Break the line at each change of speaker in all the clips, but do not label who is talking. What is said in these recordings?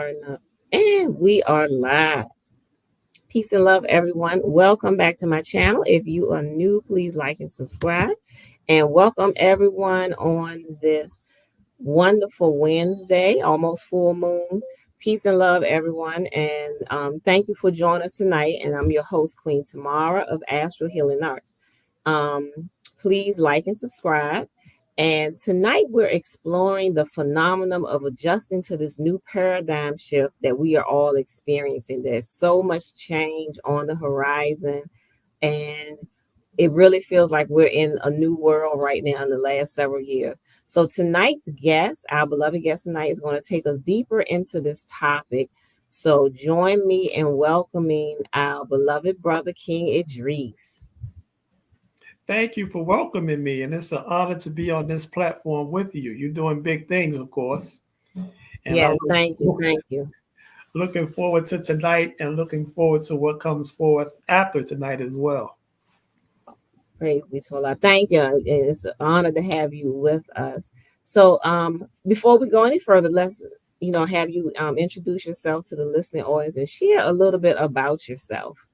starting up. And we are live. Peace and love, everyone. Welcome back to my channel. If you are new, please like and subscribe. And welcome everyone on this wonderful Wednesday, almost full moon. Peace and love, everyone. And thank you for joining us tonight. And I'm your host, Queen Tamara of Astral Healing Arts. Um, Please like and subscribe. And tonight we're exploring the phenomenon of adjusting to this new paradigm shift that we are all experiencing. There's so much change on the horizon, and it really feels like we're in a new world right now in the last several years. So tonight's guest, our beloved guest tonight, is going to take us deeper into this topic. So join me in welcoming our beloved brother, King Idris.
Thank you for welcoming me, and it's an honor to be on this platform with you. You're doing big things, of course, and
Yes, thank you, thank you.
looking forward to tonight and looking forward to what comes forth after tonight as well.
Praise be to Allah. Thank you. It's an honor to have you with us. So before we go any further, let's have you introduce yourself to the listening audience and share a little bit about yourself.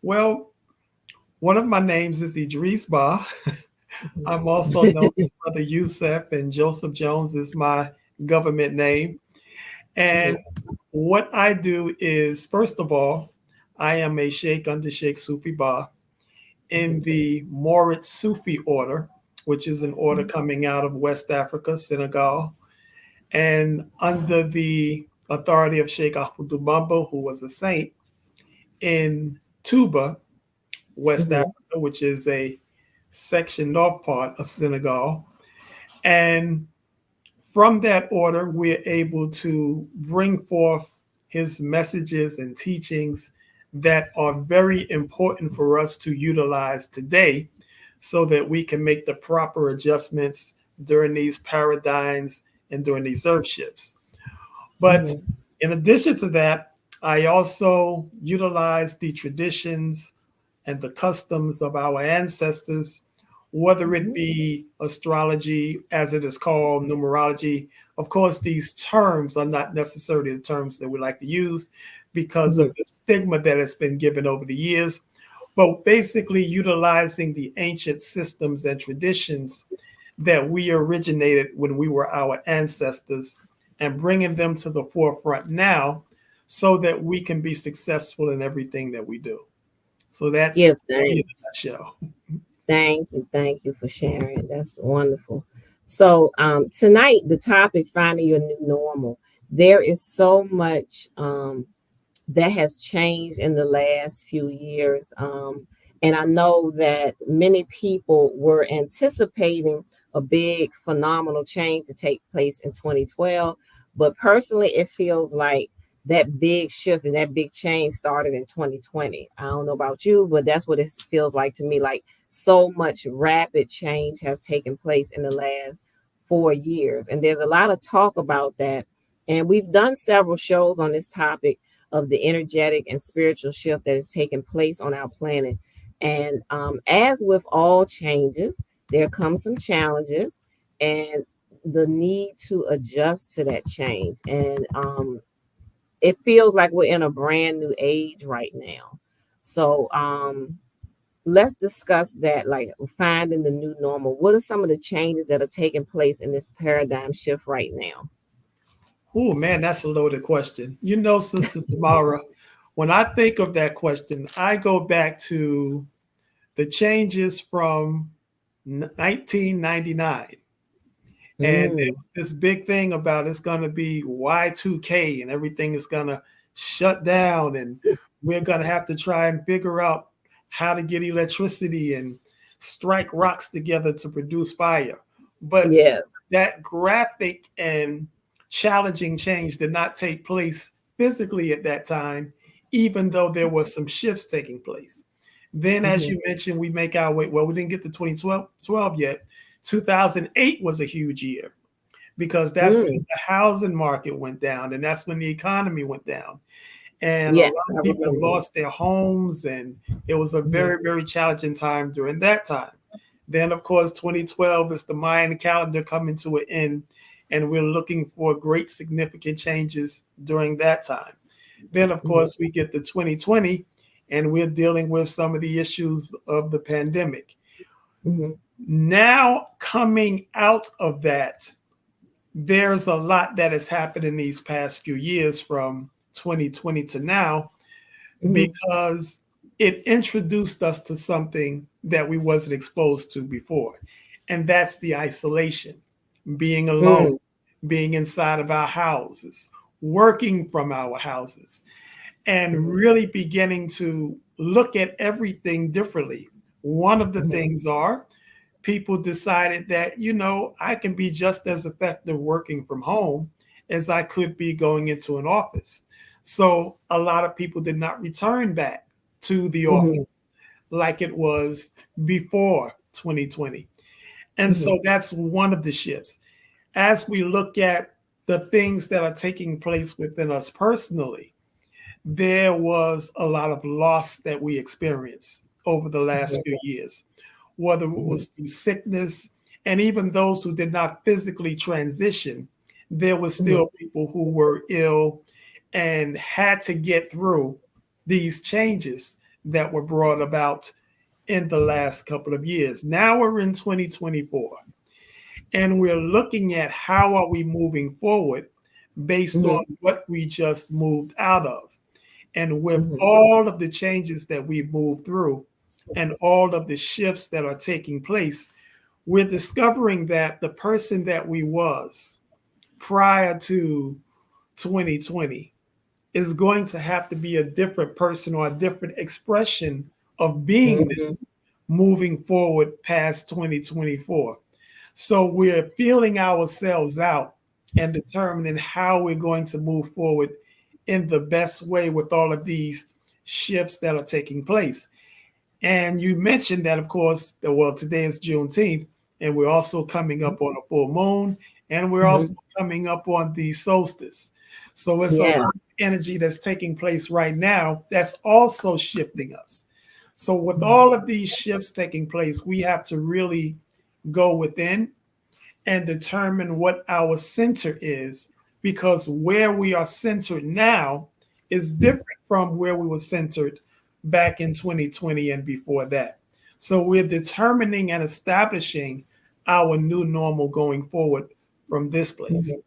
Well, one of my names is Idris Ba.
Mhm.
I'm also known as Brother Youssef, and Joseph Jones is my government name. And
Mhm.
what I do is, first of all, I am a Sheikh under Sheikh Sufi Ba in
Mhm.
the Morit Sufi order, which is an order coming out of West Africa, Senegal, and under the authority of Sheikh Ahmadou Bamba, who was a saint in Touba, West
Mhm.
Africa, which is a section north part of Senegal. And from that order, we're able to bring forth his messages and teachings that are very important for us to utilize today so that we can make the proper adjustments during these paradigms and during these earth shifts. But
Mhm.
in addition to that, I also utilize the traditions and the customs of our ancestors, whether it
Mhm.
be astrology, as it is called, numerology. Of course, these terms are not necessarily the terms that we like to use because of
Mhm.
the stigma that has been given over the years, but basically utilizing the ancient systems and traditions that we originated when we were our ancestors and bringing them to the forefront now so that we can be successful in everything that we do. So that's
Give
me in
thanks.
a nutshell.
Thank you for sharing. That's wonderful. So tonight the topic, finding your new normal. There is so much that has changed in the last few years. And I know that many people were anticipating a big, phenomenal change to take place in 2012. But personally, it feels like that big shift and that big change started in 2020. I don't know about you, but that's what it feels like to me. Like so much rapid change has taken place in the last 4 years. And there's a lot of talk about that. And we've done several shows on this topic of the energetic and spiritual shift that is taking place on our planet. And as with all changes, there comes some challenges and the need to adjust to that change. And it feels like we're in a brand new age right now. So let's discuss that, like finding the new normal. What are some of the changes that are taking place in this paradigm shift right now?
Oh man, that's a loaded question. You know, Sister Tamara, when I think of that question, I go back to the changes from 1999. And there
Mm,
was this big thing about it's going to be Y2K and everything is going to shut down. And we're going to have to try and figure out how to get electricity and strike rocks together to produce fire. But
yes.
that graphic and challenging change did not take place physically at that time, even though there was some shifts taking place. Then, as
Mhm.
you mentioned, we make our way. Well, we didn't get to 2012 yet. 2008 was a huge year because that's when
Mm,
the housing market went down and that's when the economy went down. And a lot
yes, I
of people
remember that.
lost their homes, and it was a
Mhm.
very, very challenging time during that time. Then, of course, 2012 is the Mayan calendar coming to an end. and we're looking for great significant changes during that time. Then, of
Mhm.
course, we get to 2020, and we're dealing with some of the issues of the pandemic.
Mhm.
Now, coming out of that, there's a lot that has happened in these past few years from 2020 to now,
Mhm.
because it introduced us to something that we wasn't exposed to before, and that's the isolation, being alone,
Mm.
being inside of our houses, working from our houses, and
Mhm.
really beginning to look at everything differently. One of the
Mhm.
things are people decided that, I can be just as effective working from home as I could be going into an office. So a lot of people did not return back to the
Mhm.
office like it was before 2020. And
Mhm.
so that's one of the shifts. As we look at the things that are taking place within us personally, there was a lot of loss that we experienced over the last few years, whether it
Mhm.
was through sickness, and even those who did not physically transition, there were
Mhm.
still people who were ill and had to get through these changes that were brought about in the last couple of years. Now we're in 2024, and we're looking at how are we moving forward based on
Mhm.
what we just moved out of. And with
Mhm.
all of the changes that we've moved through and all of the shifts that are taking place, we're discovering that the person that we was prior to 2020 is going to have to be a different person or a different expression of
Mhm.
beingness moving forward past 2024. So we're feeling ourselves out and determining how we're going to move forward in the best way with all of these shifts that are taking place. And you mentioned that, of course, well, today is Juneteenth, and we're also coming up on a full moon, and we're also
Mhm.
coming up on the solstice. So it's a lot of
Yes.
energy that's taking place right now that's also shifting us. So with
Mhm.
all of these shifts taking place, we have to really go within and determine what our center is, because where we are centered now is different from where we were centered back in 2020 and before that. So we're determining and establishing our new normal going forward from this place.
Mhm.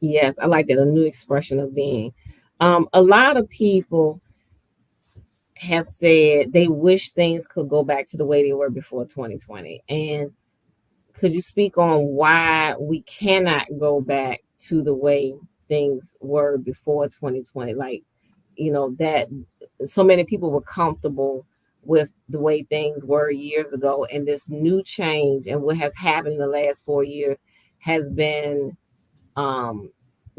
Yes, I like that, a new expression of being. A lot of people have said they wish things could go back to the way they were before 2020. And could you speak on why we cannot go back to the way things were before 2020? Like, that so many people were comfortable with the way things were years ago, and this new change and what has happened in the last 4 years has been um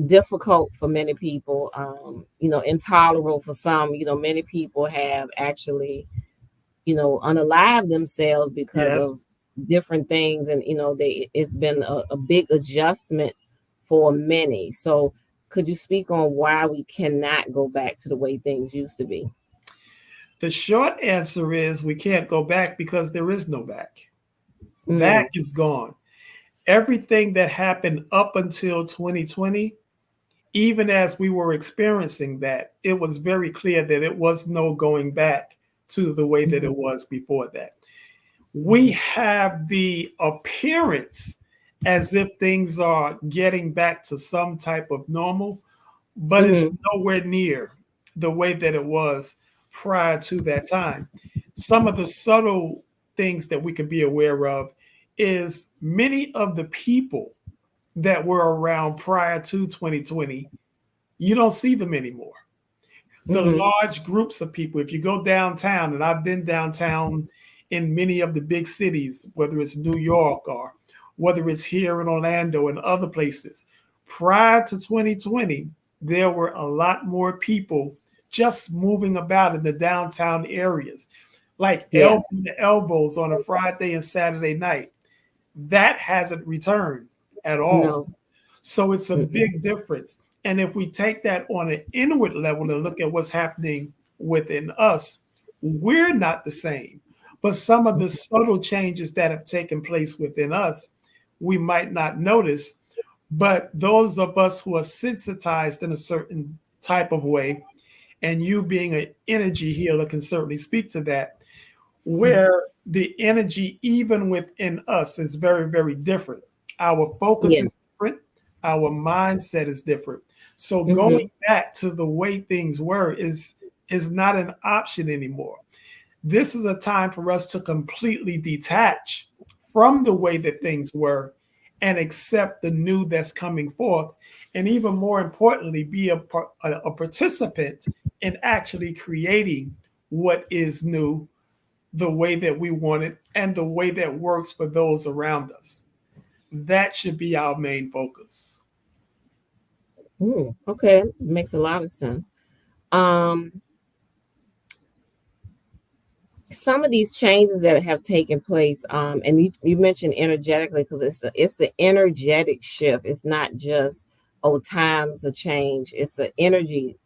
difficult for many people, intolerable for some. Many people have actually, unalive themselves because
Yes.
of different things, and it's been a big adjustment for many. So could you speak on why we cannot go back to the way things used to be?
The short answer is we can't go back because there is no back. Back
Mm.
is gone. Everything that happened up until 2020, even as we were experiencing that, it was very clear that it was no going back to the way that it
Mhm.
was before that. We
Mhm.
have the appearance as if things are getting back to some type of normal, but it's
Mhm.
nowhere near the way that it was prior to that time. Some of the subtle things that we could be aware of is many of the people that were around prior to 2020, you don't see them anymore. The
Mhm.
large groups of people, if you go downtown, and I've been downtown in many of the big cities, whether it's New York or whether it's here in Orlando and other places, prior to 2020, there were a lot more people just moving about in the downtown areas, like elbow
Yes.
to elbows on a Friday and Saturday night. That hasn't returned at all.
No.
So it's a
Mm-mm.
big difference. And if we take that on an inward level and look at what's happening within us, we're not the same. But some of the subtle changes that have taken place within us, we might not notice. But those of us who are sensitized in a certain type of way, and you being an energy healer can certainly speak to that,
Mhm.
where the energy, even within us, is very, very different. Our focus is
Yes.
different, our mindset is different. So going
Hmm.
back to the way things were is not an option anymore. This is a time for us to completely detach from the way that things were and accept the new that's coming forth. And even more importantly, be a participant in actually creating what is new, the way that we want it, and the way that works for those around us. That should be our main focus.
Okay, makes a lot of sense. Um, some of these changes that have taken place, and you mentioned energetically because it's an energetic shift. It's not just times a change. It's an energy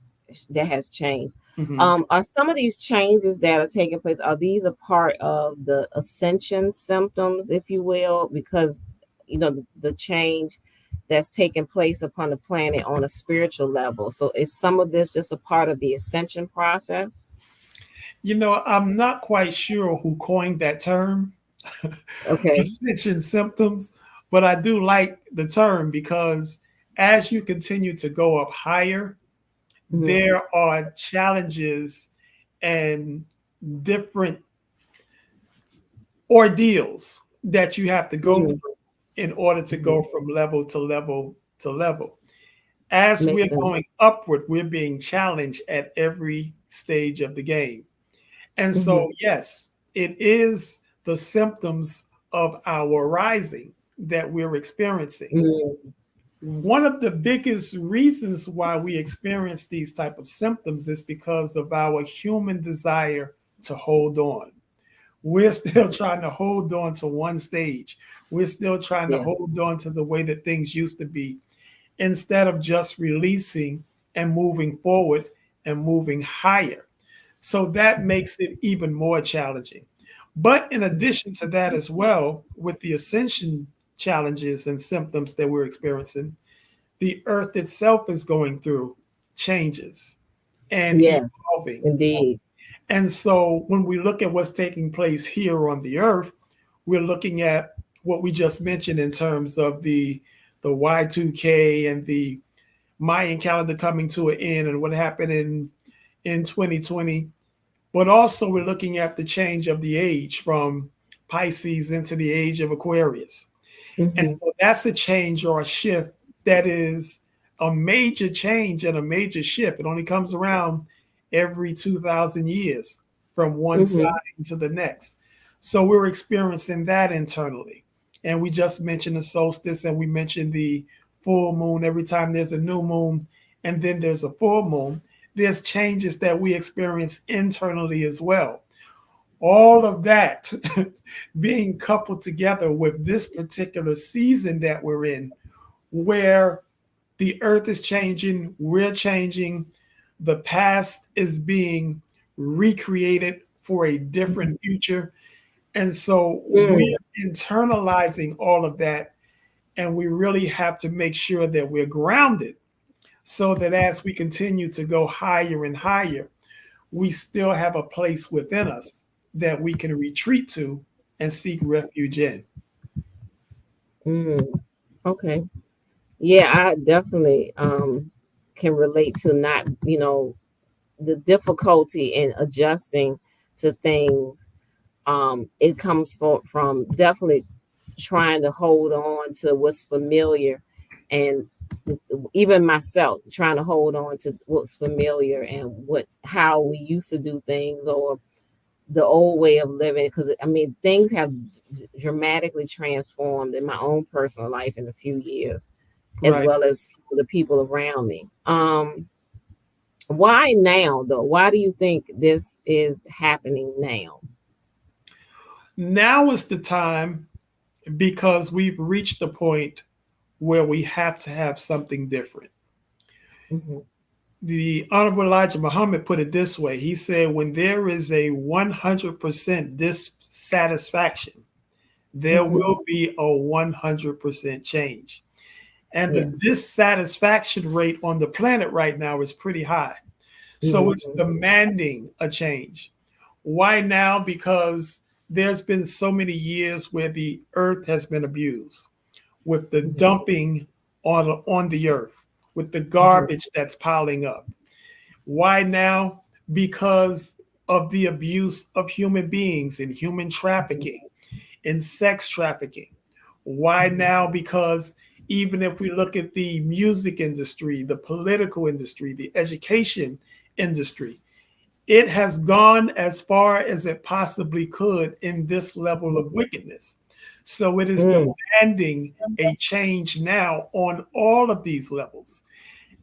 that has changed.
Mhm.
Are some of these changes that are taking place? Are these a part of the ascension symptoms, if you will? Because the change that's taking place upon the planet on a spiritual level. So is some of this just a part of the ascension process?
I'm not quite sure who coined that term,
Okay.
ascension symptoms, but I do like the term because as you continue to go up higher,
Mhm.
there are challenges and different ordeals that you have to go
Mhm.
through in order to
Mhm.
go from level to level to level. As
Makes
we're
sense.
going upward, we're being challenged at every stage of the game. And so,
Mhm.
yes, it is the symptoms of our rising that we're experiencing.
Mhm.
One of the biggest reasons why we experience these type of symptoms is because of our human desire to hold on. We're still trying to hold on to one stage. We're still trying to
Yeah.
hold on to the way that things used to be instead of just releasing and moving forward and moving higher. So that makes it even more challenging. But in addition to that, as well, with the ascension challenges and symptoms that we're experiencing, the earth itself is going through changes and
Yes,
evolving.
indeed.
And so when we look at what's taking place here on the earth, we're looking at what we just mentioned in terms of the Y2K and the Mayan calendar coming to an end and what happened in 2020. But also we're looking at the change of the age from Pisces into the age of Aquarius. And
Mhm.
so that's a change or a shift that is a major change and a major shift. It only comes around every 2,000 years from one
Mhm.
side to the next. So we're experiencing that internally. And we just mentioned the solstice and we mentioned the full moon. Every time there's a new moon and then there's a full moon, there's changes that we experience internally as well. All of that being coupled together with this particular season that we're in, where the earth is changing, we're changing, the past is being recreated for a different future. And so we're
Mm.
internalizing all of that, and we really have to make sure that we're grounded so that as we continue to go higher and higher, we still have a place within us that we can retreat to and seek refuge in.
Mm. Okay. Yeah, I definitely can relate to not, the difficulty in adjusting to things. It comes from definitely trying to hold on to what's familiar, and even myself trying to hold on to what's familiar and what how we used to do things, or the old way of living, because I mean things have dramatically transformed in my own personal life in a few years, as
Right.
well as the people around me. Why now though? Why do you think this is happening now?
Now is the time because we've reached the point where we have to have something different.
Hmm.
The Honorable Elijah Muhammad put it this way. He said, when there is a 100% dissatisfaction, there
Hmm.
will be a 100% change. And the
Yes.
dissatisfaction rate on the planet right now is pretty high. So it's
Mhm.
demanding a change. Why now? Because there's been so many years where the earth has been abused with the
Mhm.
dumping on the earth, with the
Mhm.
garbage that's piling up. Why now? Because of the abuse of human beings and human
Mhm.
trafficking and sex trafficking. Why
Mhm.
now? Because even if we look at the music industry, the political industry, the education industry, it has gone as far as it possibly could in this level of wickedness. So it is
Mm.
demanding a change now on all of these levels.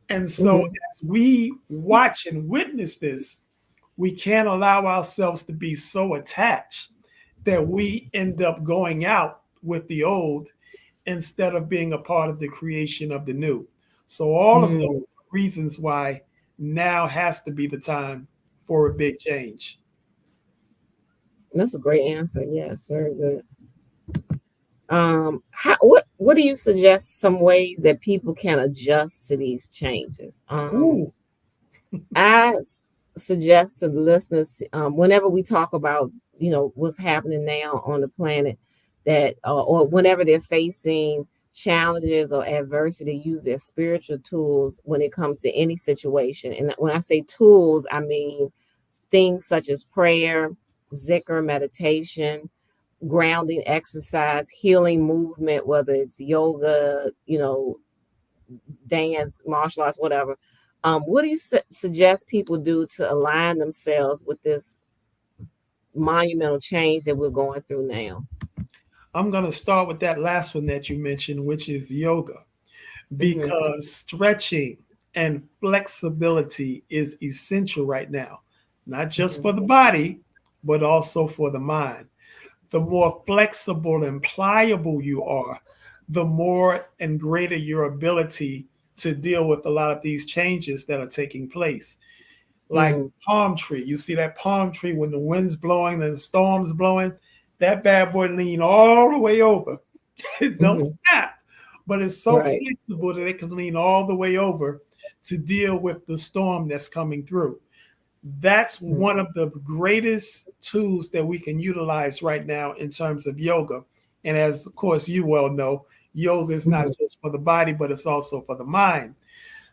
And so
Mhm.
as we watch and witness this, we can't allow ourselves to be so attached that we end up going out with the old instead of being a part of the creation of the new. So all of those
Mm.
reasons why now has to be the time for a big change.
That's a great answer. Yes, very good. How what do you suggest some ways that people can adjust to these changes?
Ooh.
I suggest to the listeners, whenever we talk about, what's happening now on the planet, that or whenever they're facing challenges or adversity, use their spiritual tools when it comes to any situation. And when I say tools, I mean things such as prayer, zikr, meditation, grounding exercise, healing movement, whether it's yoga, dance, martial arts, whatever. What do you suggest people do to align themselves with this monumental change that we're going through now?
I'm going to start with that last one that you mentioned, which is yoga,
Hmm.
because stretching and flexibility is essential right now, not just
Hmm.
for the body, but also for the mind. The more flexible and pliable you are, the more and greater your ability to deal with a lot of these changes that are taking place. Like
Mm.
palm tree, you see that palm tree when the wind's blowing and the storm's blowing, that bad boy lean all the way over. It don't
Hmm.
snap, but it's so
Right.
flexible that it can lean all the way over to deal with the storm that's coming through. That's
Mm.
one of the greatest tools that we can utilize right now in terms of yoga. And as of course you well know, yoga is not
Hmm.
just for the body, but it's also for the mind.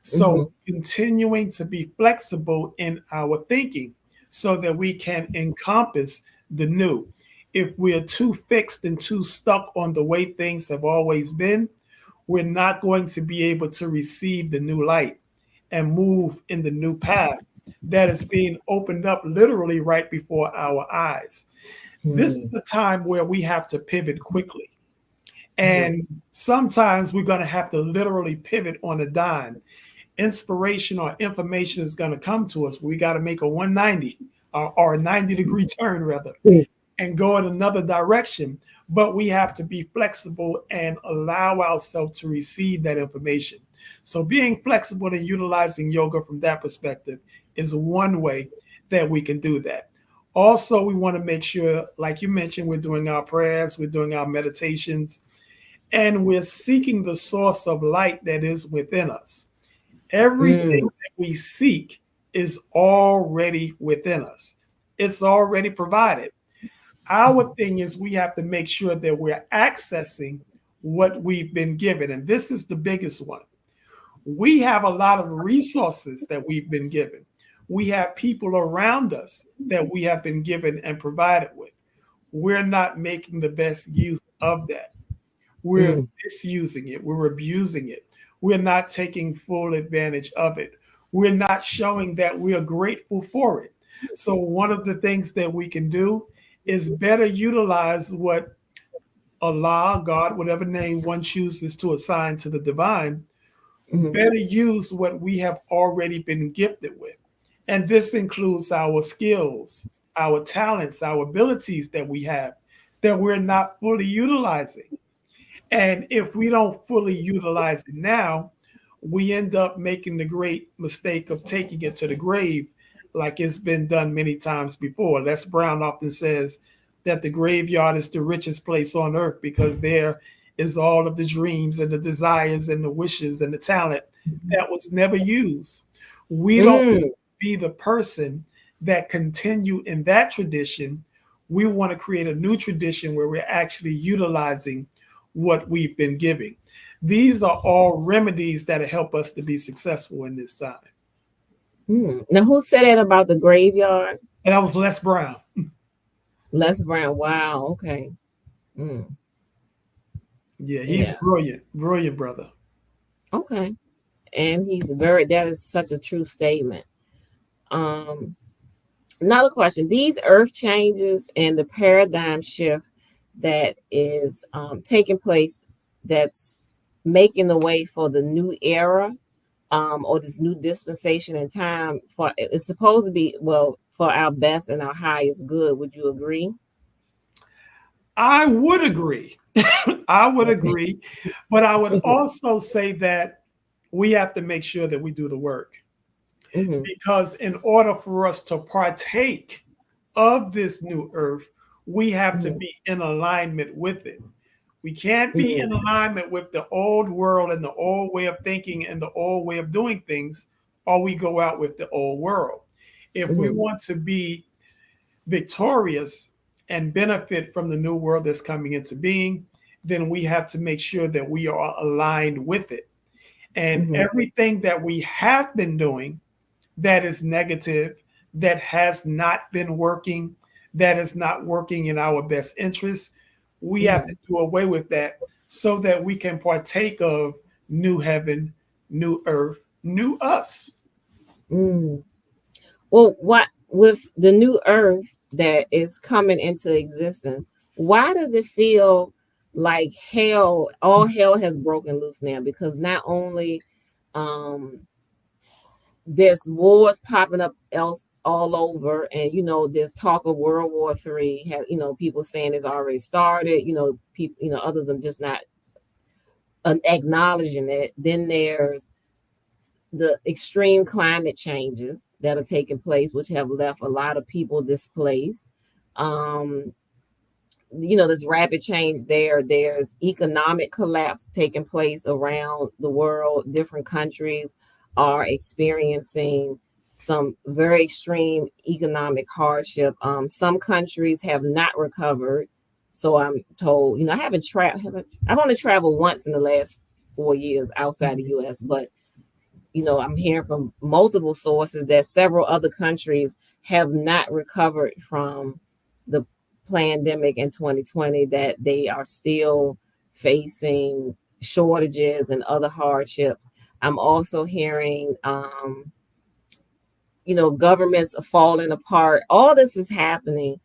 So
Hmm.
continuing to be flexible in our thinking so that we can encompass the new. If we're too fixed and too stuck on the way things have always been, we're not going to be able to receive the new light and move in the new path that is being opened up literally right before our eyes. This is
Hmm.
the time where we have to pivot quickly.
Hmm.
And sometimes we're going to have to literally pivot on a dime. Inspiration or information is going to come to us. We got to make a 190 or a 90-degree turn, rather, and go in another direction. But we have to be flexible and allow ourselves to receive that information. So, being flexible and utilizing yoga from that perspective is one way that we can do that. Also, we want to make sure, like you mentioned, we're doing our prayers, we're doing our meditations, and we're seeking the source of light that is within us. Everything
Mm.
that we seek is already within us, it's already provided. Our
Mhm.
thing is we have to make sure that we're accessing what we've been given. And this is the biggest one. We have a lot of resources that we've been given. We have people around us that we have been given and provided with. We're not making the best use of that. We're
Mm.
misusing it. We're abusing it. We're not taking full advantage of it. We're not showing that we are grateful for it. So, one of the things that we can do is better utilize what Allah, God, whatever name one chooses to assign to the divine,
Mhm.
better use what we have already been gifted with. And this includes our skills, our talents, our abilities that we have that we're not fully utilizing. And if we don't fully utilize it now, we end up making the great mistake of taking it to the grave, like it's been done many times before. Les Brown often says that the graveyard is the richest place on earth because there is all of the dreams and the desires and the wishes and the talent that was never used. We don't
Mm,
be the person that continue in that tradition. We want to create a new tradition where we're actually utilizing what we've been giving. These are all remedies that help us to be successful in this time.
mm. Now, who said that about the graveyard?
And that was Les Brown.
Les Brown. Wow. Okay. Mm,
Yeah, he's
yeah.
brilliant, brilliant brother.
Okay. And he's very. That is such a true statement. Um, Another question: these earth changes and the paradigm shift that is taking place, that's making the way for the new era, or this new dispensation in time, for it's supposed to be, well, for our best and our highest good. Would you agree?
I would agree. I would
Okay.
agree. But I would also say that we have to make sure that we do the work.
Hmm.
Because in order for us to partake of this new earth, we have to
Hmm.
be in alignment with it. We can't be in
Hmm.
alignment with the old world and the old way of thinking and the old way of doing things, or we go out with the old world. If we
Hmm.
want to be victorious and benefit from the new world that's coming into being, then we have to make sure that we are aligned with it. And
Hmm.
everything that we have been doing that is negative, that has not been working, that is not working in our best interest, we have to
Hmm.
do away with that so that we can partake of new heaven, new earth, new us.
Mm. Well, what with the new earth that is coming into existence, why does it feel like hell, all hell has broken loose now? Because not only um there's wars popping up else all over, and there's talk of World War III. People saying it's already started. People, others are just not acknowledging it. Then there's the extreme climate changes that are taking place, which have left a lot of people displaced. Um, there's rapid change there. There's economic collapse taking place around the world. Different countries are experiencing some very extreme economic hardship. Some countries have not recovered. So I'm told, I haven't traveled, I've only traveled once in the last 4 years outside the US, but I'm hearing from multiple sources that several other countries have not recovered from the pandemic in 2020, that they are still facing shortages and other hardships. I'm also hearing, governments are falling apart. All this is happening.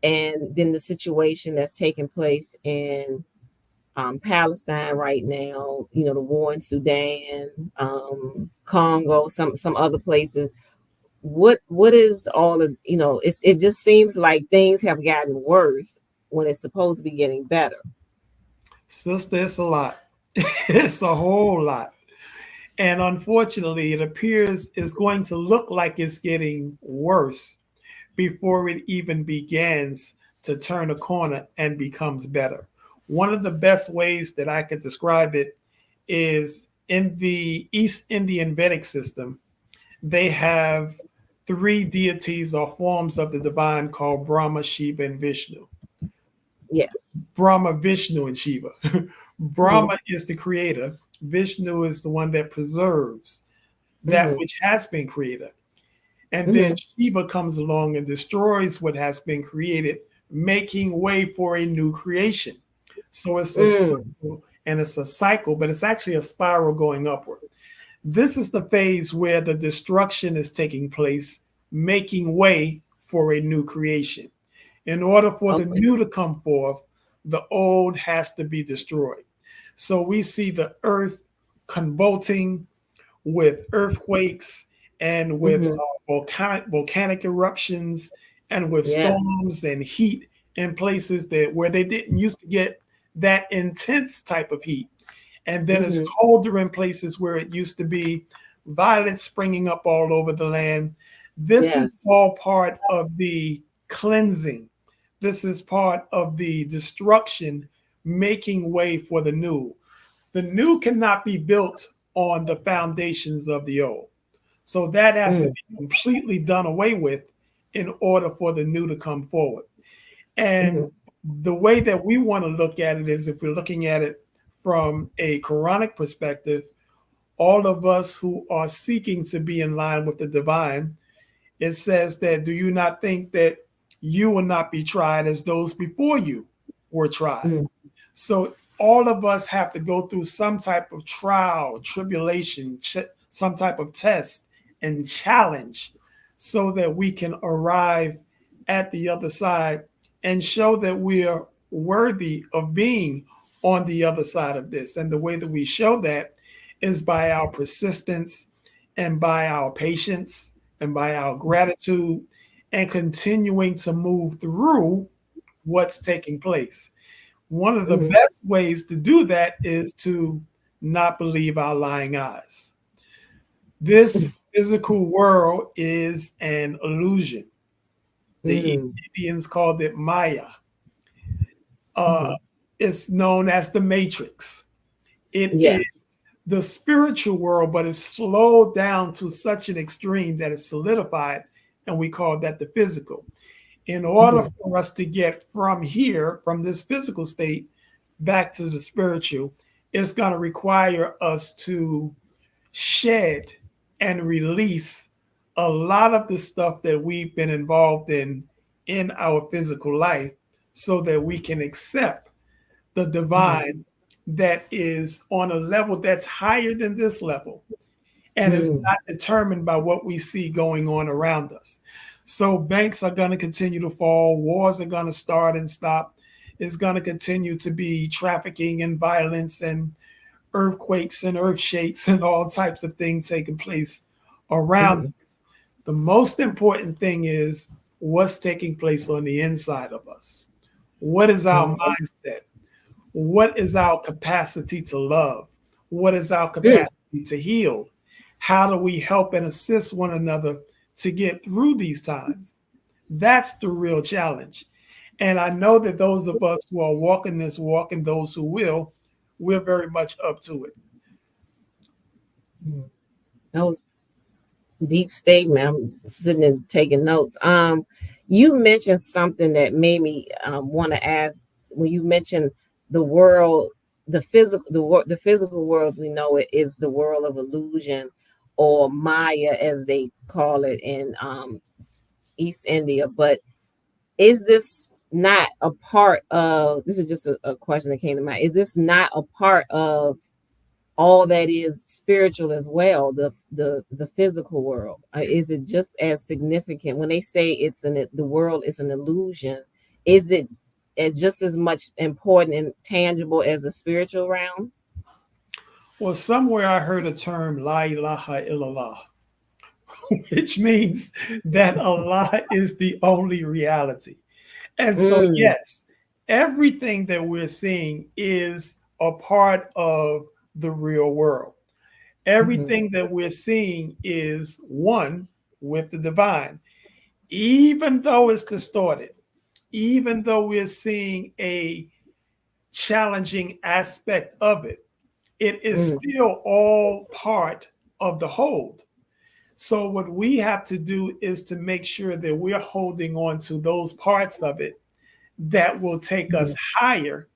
And then the situation that's taking place in Palestine right now, the war in Sudan, Congo, some other places. What is all of, it just seems like things have gotten worse when it's supposed to be getting better.
Sister, it's a lot. It's a whole lot. And unfortunately, it appears it's going to look like it's getting worse before it even begins to turn a corner and becomes better. One of the best ways that I could describe it is in the East Indian Vedic system, they have three deities or forms of the divine called Brahma, Shiva, and Vishnu.
Yes.
Brahma, Vishnu, and Shiva.
Mm-hmm.
Brahma is the creator, Vishnu is the one that preserves that
Mm-hmm.
which has been created. And then
Mm-hmm.
Shiva comes along and destroys what has been created, making way for a new creation. So it's a
Mm.
circle and it's a cycle, but it's actually a spiral going upward. This is the phase where the destruction is taking place, making way for a new creation. In order for the
Okay.
new to come forth, the old has to be destroyed. So we see the earth convulsing with earthquakes and with
Mm-hmm.
volcanic eruptions and with
Yes.
storms and heat in places that where they didn't used to get that intense type of heat. And then it's
Mm-hmm.
colder in places where it used to be, violence springing up all over the land. This is
Yes.
all part of the cleansing. This is part of the destruction making way for the new. The new cannot be built on the foundations of the old. So that has to
Mm,
be completely done away with in order for the new to come forward. And
mhm,
the way that we want to look at it is if we're looking at it from a Quranic perspective, all of us who are seeking to be in line with the divine, it says that do you not think that you will not be tried as those before you were tried?
mm,
So all of us have to go through some type of trial, tribulation, some type of test and challenge so that we can arrive at the other side and show that we are worthy of being on the other side of this. And the way that we show that is by our persistence and by our patience and by our gratitude and continuing to move through what's taking place. One of the
mhm,
best ways to do that is to not believe our lying eyes. This physical world is an illusion. The
mm,
Indians called it Maya. Uh,
mhm.
it's known as the Matrix. It is
Yes.
the spiritual world, but it's slowed down to such an extreme that it's solidified, and we call that the physical. In order
Mhm,
for us to get from here, from this physical state, back to the spiritual, it's going to require us to shed and release a lot of the stuff that we've been involved in our physical life so that we can accept the
mhm,
divine that is on a level that's higher than this level and is
mm,
not determined by what we see going on around us. So banks are going to continue to fall, wars are going to start and stop. It's going to continue to be trafficking and violence and earthquakes and earth shakes and all types of things taking place around
mhm,
us. The most important thing is what's taking place on the inside of us. What is our
mhm,
mindset? What is our capacity to love? What is our
mm,
capacity to heal? How do we help and assist one another to get through these times? That's the real challenge. And I know that those of us who are walking this walk and those who will, we're very much up to it.
mm. That was deep statement. I'm sitting and taking notes. You mentioned something that made me want to ask when you mentioned the world, the physical world as we know it is the world of illusion, or Maya as they call it in East India. But is this not a part of? This is just a question that came to mind. Is this not a part of all that is spiritual as well, the physical world? Is it just as significant when they say the world is an illusion? Is it just as much important and tangible as the spiritual realm?
Well, somewhere I heard a term, La ilaha illallah, which means that Allah is the only reality. And so,
Mm,
yes, everything that we're seeing is a part of the real world.
mhm,
Everything that we're seeing is one with the divine, even though it's distorted, even though we're seeing a challenging aspect of it, it is
mm,
still all part of the whole. So, what we have to do is to make sure that we're holding on to those parts of it that will take us
mhm,
higher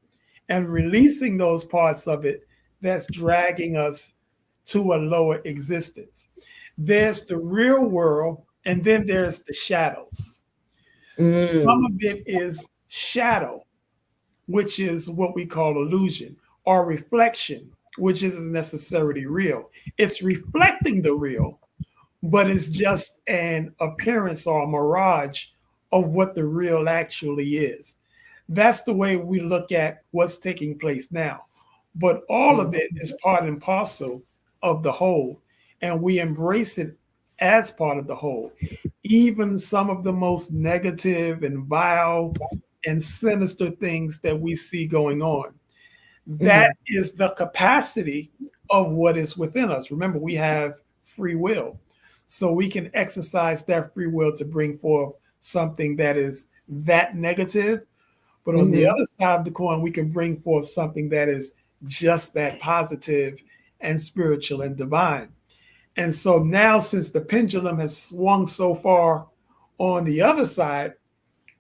and releasing those parts of it that's dragging us to a lower existence. There's the real world, and then there's the shadows. Some
mm,
of it is shadow, which is what we call illusion, or reflection, which isn't necessarily real. It's reflecting the real, but it's just an appearance or a mirage of what the real actually is. That's the way we look at what's taking place now. But all of
mm,
it is part and parcel of the whole, and we embrace it as part of the whole. Even some of the most negative and vile and sinister things that we see going on, that
mhm,
is the capacity of what is within us. Remember, we have free will. So we can exercise that free will to bring forth something that is that negative, But on the
Mm-hmm.
other side of the coin, we can bring forth something that is just that positive and spiritual and divine. And so now, since the pendulum has swung so far on the other side,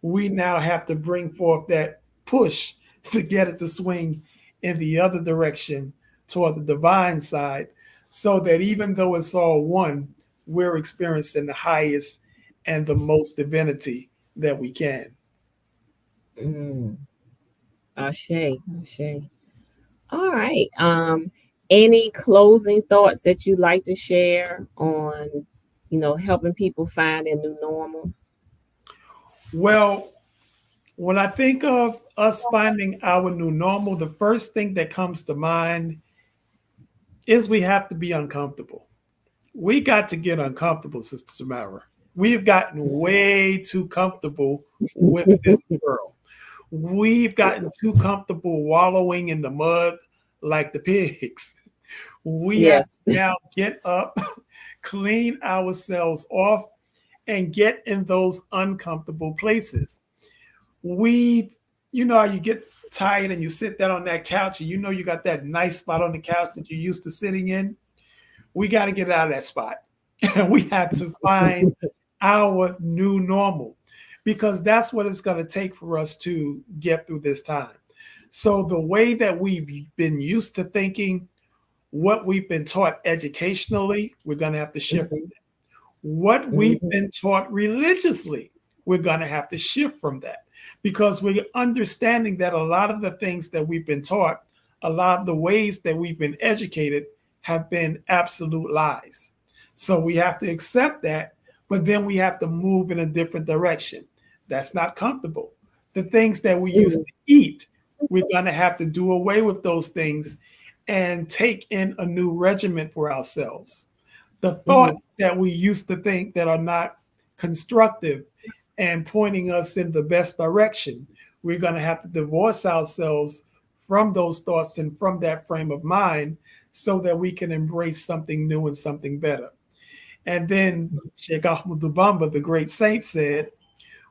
we now have to bring forth that push to get it to swing in the other direction toward the divine side, so that even though it's all one, we're experiencing the highest and the most divinity that we can.
Mm. Ashe, Ashe. All right. Any closing thoughts that you'd like to share on, helping people find a new normal?
Well, when I think of us finding our new normal, the first thing that comes to mind is we have to be uncomfortable. We got to get uncomfortable, Sister Samara. We've gotten way too comfortable with this world. We've gotten too comfortable wallowing in the mud like the pigs. We have
Yes.
to now get up, clean ourselves off, and get in those uncomfortable places. We, you know, how you get tired and you sit down on that couch and you know you got that nice spot on the couch that you're used to sitting in. We got to get out of that spot. And we have to find our new normal, because that's what it's going to take for us to get through this time. So, the way that we've been used to thinking, what we've been taught educationally, we're going to have to shift.
Mhm,
What we've
mhm,
been taught religiously, we're going to have to shift from that, because we're understanding that a lot of the things that we've been taught, a lot of the ways that we've been educated have been absolute lies. So we have to accept that, but then we have to move in a different direction. That's not comfortable. The things that we used
mhm,
to eat, we're going to have to do away with those things and take in a new regimen for ourselves. The
mhm,
thoughts that we used to think that are not constructive and pointing us in the best direction, we're going to have to divorce ourselves from those thoughts and from that frame of mind, so that we can embrace something new and something better. And then Sheikh Ahmadou Bamba, the great saint, said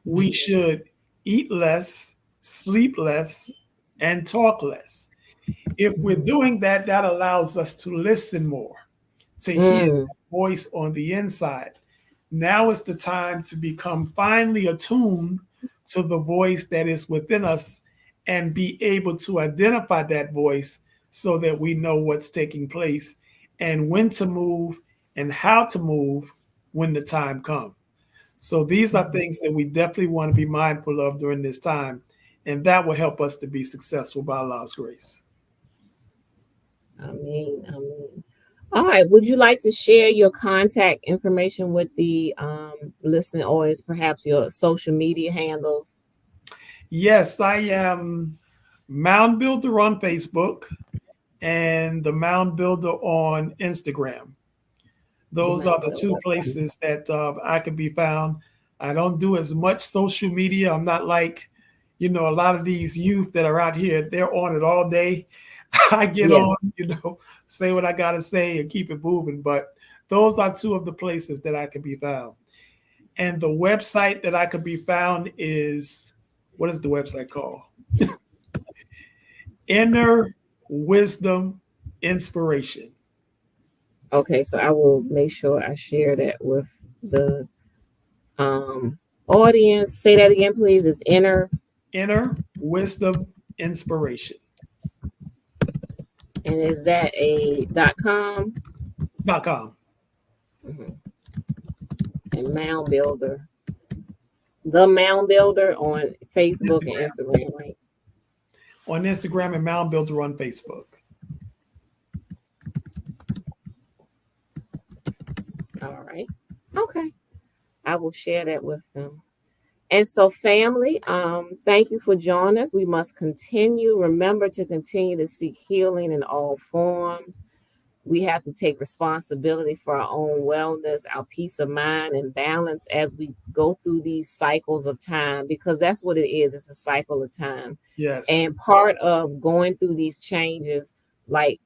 we should eat less, sleep less, and talk less. If we're
mhm,
doing that, that allows us to listen more, to hear
mm,
that voice on the inside. Now is the time to become finely attuned to the voice that is within us and be able to identify that voice, so that we know what's taking place and when to move and how to move when the time comes. So these are
mhm.
things that we definitely want to be mindful of during this time, and that will help us to be successful by Allah's grace.
I mean. All right. Would you like to share your contact information with the listening audience, perhaps your social media handles?
Yes, I am Mound Builder on Facebook and the Mound Builder on Instagram.
The
Those are
Mound
the two
Builder.
places that I can be found. I don't do as much social media. I'm not like, a lot of these youth that are out here. They're on it all day. I get
Yes.
on, say what I gotta say and keep it moving. But those are two of the places that I can be found. And the website that I could be found is, what is the website called? Inner Wisdom Inspiration.
Okay. So I will make sure I share that with the um audience. Say that again, please. It's inner,
Inner Wisdom Inspiration.
and is that a .com?
.com.
Mhm. And Mound Builder, the Mound Builder on Facebook and
Instagram.
Instagram, right?
On Instagram and Mound Builder on Facebook.
All right. Okay. I will share that with them. And so, family, thank you for joining us. We must continue. Remember to continue to seek healing in all forms. We have to take responsibility for our own wellness, our peace of mind, and balance as we go through these cycles of time, because that's what it is. It's a cycle of time.
Yes.
And part of going through these changes, like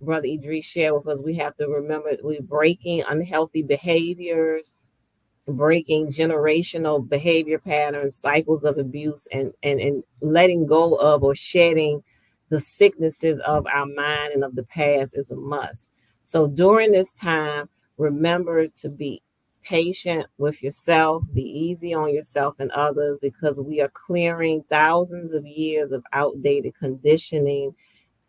Brother Idris shared with us, we have to remember we're breaking unhealthy behaviors, breaking generational behavior patterns, cycles of abuse, and letting go of or shedding the sicknesses of our mind and of the past is a must. So during this time, remember to be patient with yourself, be easy on yourself and others, because we are clearing thousands of years of outdated conditioning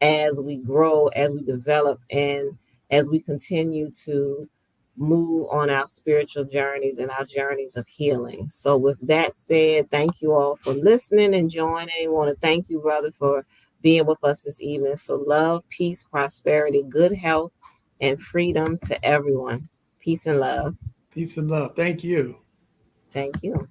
as we grow, as we develop, and as we continue to move on our spiritual journeys and our journeys of healing. So, with that said, thank you all for listening and joining. I want to thank you, brother, for being with us this evening. So, love, peace, prosperity, good health, and freedom to everyone. Peace and love.
Peace and love. Thank you.
Thank you.